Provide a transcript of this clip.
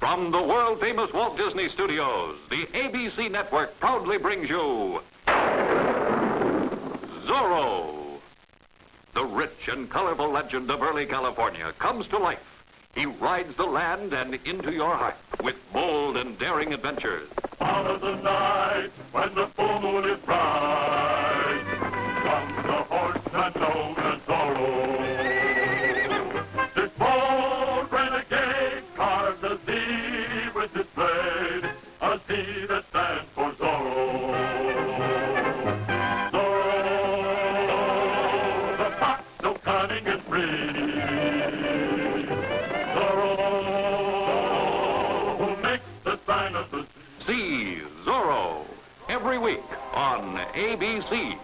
From the world-famous Walt Disney Studios, the ABC network proudly brings you Zorro. The rich and colorful legend of early California comes to life. He rides the land and into your heart with bold and daring adventures. Out of the night, when the full moon is bright, comes the horseman known as Zorro. This bold renegade carves a Z with his blade, a Z that stands for Zorro. Zorro, the fox so cunning and free. See Zorro every week on ABC.